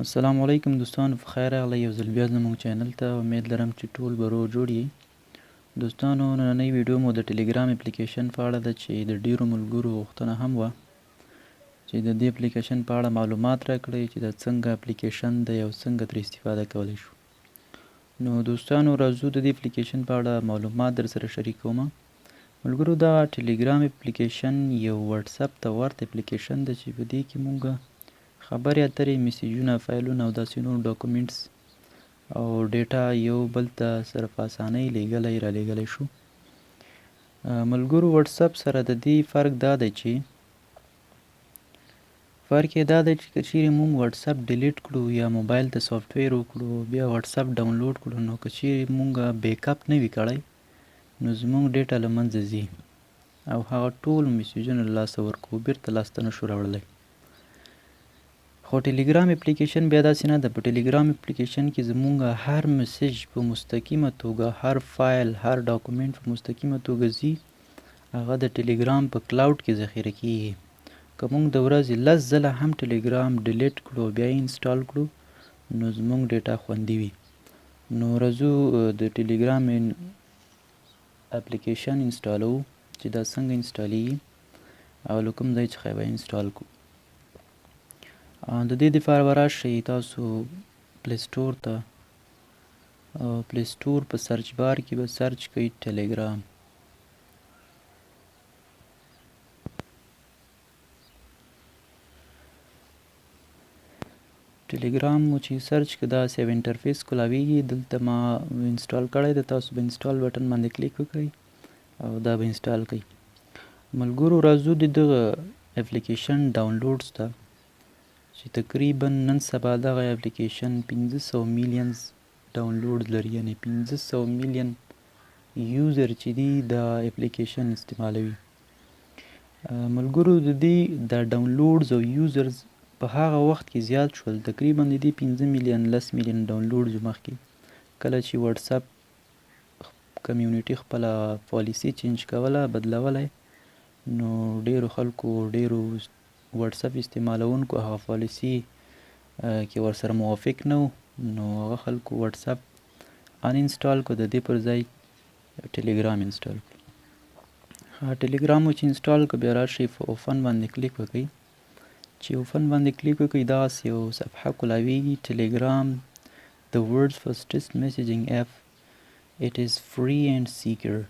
السلام علیکم دوستانو، په خیر راغلی یو ځل بیا زموږ چینل ته. امید لرم چې ټول به روغ جوړ یې. دوستانو، نننۍ ویډیو مو د ټیلیګرام اپلیکیشن په اړه ده چې د ډیرو ملګرو غوښتنه هم وه چې د دې اپلیکیشن په اړه معلومات راکړئ چې دا څنګه اپلیکیشن دی او څنګه ترې استفاده کولی شو. نو دوستانو، راځو د دې اپلیکیشن په اړه معلومات در سره شریکوم. ملګرو، دا ټیلیګرام اپلیکیشن یو واتساپ ته ورته اپلیکیشن ده چې په دې کې مونږ خبرې اترې، میسیجونه، فایلونه او داسې نور ډاکومنټس او ډیټا یو بل ته سره په اسانۍ لیږلی رالیږلی شو. ملګرو، واتساپ سره د دې فرق دا دی چې که چیرې مونږ واتساپ ډیلیټ کړو یا موبایل ته سافټویر وکړو بیا واتساپ ډاونلوډ کړو، نو که چیرې مونږ بیک اپ نه وي کړی نو زمونږ ډیټا له منځه ځي او هغه ټول میسیجونه له لاسه ورکوو، بیرته لاسته نشو راوړلی. خو ټیلیګرام اپلیکیشن بیا داسې نه ده. په ټیلیګرام اپلیکیشن کې زمونږ هر میسیج په مستقیمه توګه، هر فایل، هر ډاکومنټ په مستقیمه توګه ځي، هغه د ټیلیګرام په کلاود کې ذخیره کیږي. که مونږ د ورځې 10 ځله هم ټیلیګرام ډیلیټ کړو بیا یې انسټال کړو نو زمونږ ډیټا خوندي وي. نو راځو د ټیلیګرام اپلیکیشن انسټالوو چې دا څنګه انسټالیږي او له کوم ځای څخه به انسټال کړو. د دې دپاره به راشئ تاسو پلی سټور ته. پلی سټور په سرچ بار کې به سرچ کوئ ټیلیګرام. ټیلیګرام مو چې سرچ که داسې یو انټرفیس کولاویږي. دلته ما انسټال کړی ده، تاسو به انسټال بټن باندې کلیک وکړئ او دا به انسټال کړئ. ملګرو، راځو د دغه اپلیکیشن ډاونلوډز ته چې تقریبا نن سبا دغه اپلیکیشن 500 میلیونز ډاونلوډز لري، یعنې 500 میلیون یوزر چې دي دا اپلیکیشن استعمالوي. ملګرو، د دې دا ډاونلوډز او یوزرز په هغه وخت کې زیات شول، تقریبا د دې 5 میلیون 10 میلیون ډاونلوډز مخکې کله چې واتساپ کمیونټي خپله پالیسي چینج کوله، بدلولی، نو ډیرو خلکو، ډیرو واتساپ استعمالونکو هغه پالیسي کې ورسره موافق نه و، نو هغه خلکو واتساپ ان انسټال کړو، د دې پر ځای ټیلیګرام انسټال کړو. ټیلیګرام مو چې انسټال کړو بیا راشئ په اوپن باندې کلیک وکړئ. چې اوپن باندې کلیک وکړئ دغسې یو صفحه کولاویږي. ټیلیګرام the world's fastest messaging app, it is free and secure.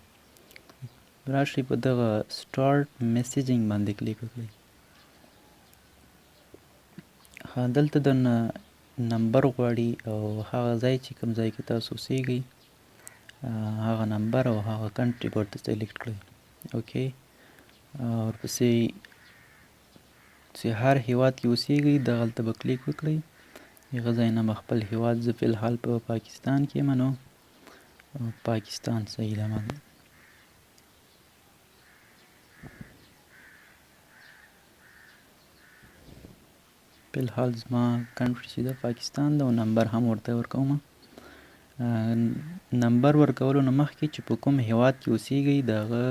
راشئ په دغه start messaging باندې کلیک وکړئ. دلته د نمبر غواړي او هغه ځای چې کوم ځای کې تاسو اوسیږئ هغه نمبر او هغه کنټري به ورته سلیکټ کړئ. اوکې، ورپسې چې هر هیواد کې اوسیږئ دغلته به کلیک وکړئ. هغه ځای نه به خپل هیواد، زه فی الحال په پاکستان کې یم نو پاکستان صحیح ده. فی الحال زما کنټري چې ده پاکستان ده او نمبر هم ورته ورکوم. نمبر ورکولو نه مخکې چې په کوم هیواد کې اوسیږئ د هغه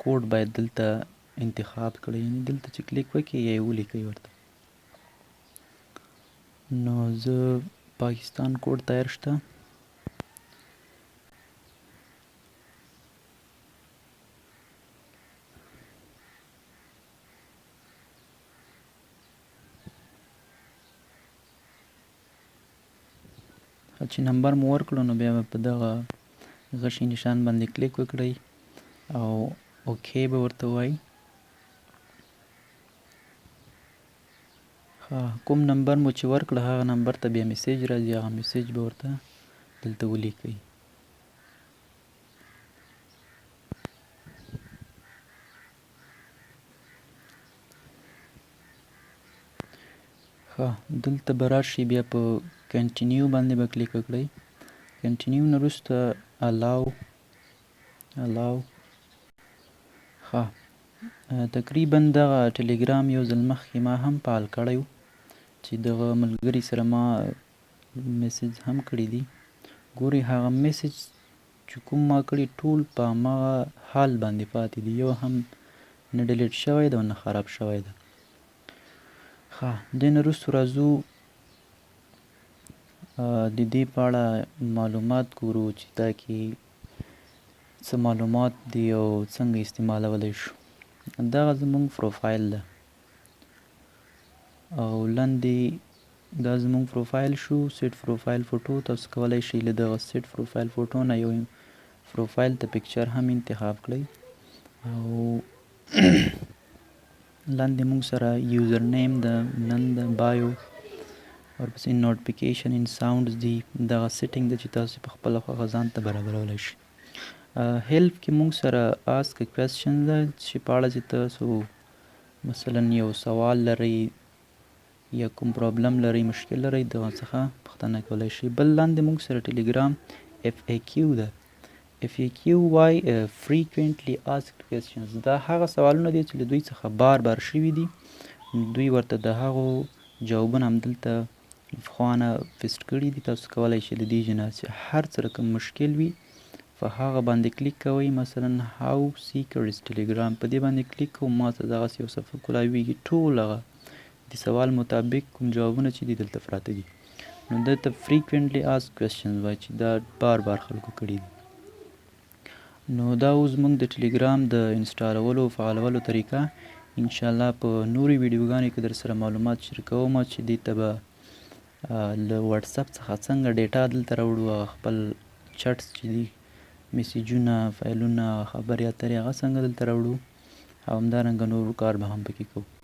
کوډ باید دلته انتخاب کړئ، یعنې دلته چې کلیک وکړئ یا یې ولیکئ ورته. نو زه پاکستان کوډ تیار شته. چې نمبر مو ورکړو نو بیا به په دغه غشي نشان باندې کلیک وکړئ او اوکې به ورته ووایي. کوم نمبر مو چې ورکړه هغه نمبر ته بیا میسیج راځي، هغه میسیج به ورته دلته ولیکئ. دلته به راشئ بیا په کنټینیو باندې به کلیک وکړئ. کنټینیو نه وروسته الاو تقریبا دغه ټیلیګرام یو ځل مخکې ما هم فعال کړی و چې دغه ملګري سره ما میسیج هم کړي دي. ګورئ هغه میسیج چې کوم ما کړي ټول په هماغه حال باندې پاتې دي، یو هم نه ډیلیټ شوی ده او نه خراب شوی ده. دې نه وروستو راځو د دې په اړه معلومات ګورو چې دا کې څه معلومات دي او څنګه استعمالولی شو. دغه زموږ پروفایل ده او لاندې دا زموږ پروفایل شو. سیټ پروفایل فوټو، تاسو کولی شئ له دغه سیټ پروفایل فوټو نه یو پروفایل ته پکچر هم انتخاب کړئ او لاندې موږ سره یوزر نیم ده، نن ده، بایو، ورپسې نوټیفیکیشن ان ساوندز دي. دغه سیټینګ ده چې تاسو په خپله خوښه ځان ته برابرولی شئ. هیلپ کې موږ سره آسک کوېسچن ده چې په اړه چې تاسو مثلا یو سوال لرئ یا کوم پرابلم لرئ، مشکل لرئ، دغه څخه پوښتنه کولی شئ. بل لاندې موږ سره ټیلیګرام FAQ ده. FAQ وايي frequently asked questions. دا هغه سوالونه دي چې له دوی څخه بار بار شوي دي، دوی ورته د هغو جوابونه همدلته پخوانه پیسټ کړي دي. تاسو کولی شئ د دې ژنه چې هر څه رقم مشکل وي په هغه باندې کلیک کوئ. مثلا how secure is telegram، په دې باندې کلیک کوم، ما ته دغسې یو صفحه کولاویږي، ټول هغه د سوال مطابق کوم جوابونه چې دي دلته پراته دي. نو دلته frequently asked questions وایي چې دا بار بار خلکو کړي دي. نو دا اوس موږ د ټیلیګرام د انسټالولو او فعالولو طریقه انشاءالله په نورو ویډیوګانو کې در سره معلومات شریکوم چې دې ته به له واتساپ څخه څنګه ډیټا دلته راوړو، خپل چټس چې دي، میسیجونه، فایلونه، خبرې اترې، هغه څنګه دلته راوړو او همدارنګه نور کار به هم پکې کوو.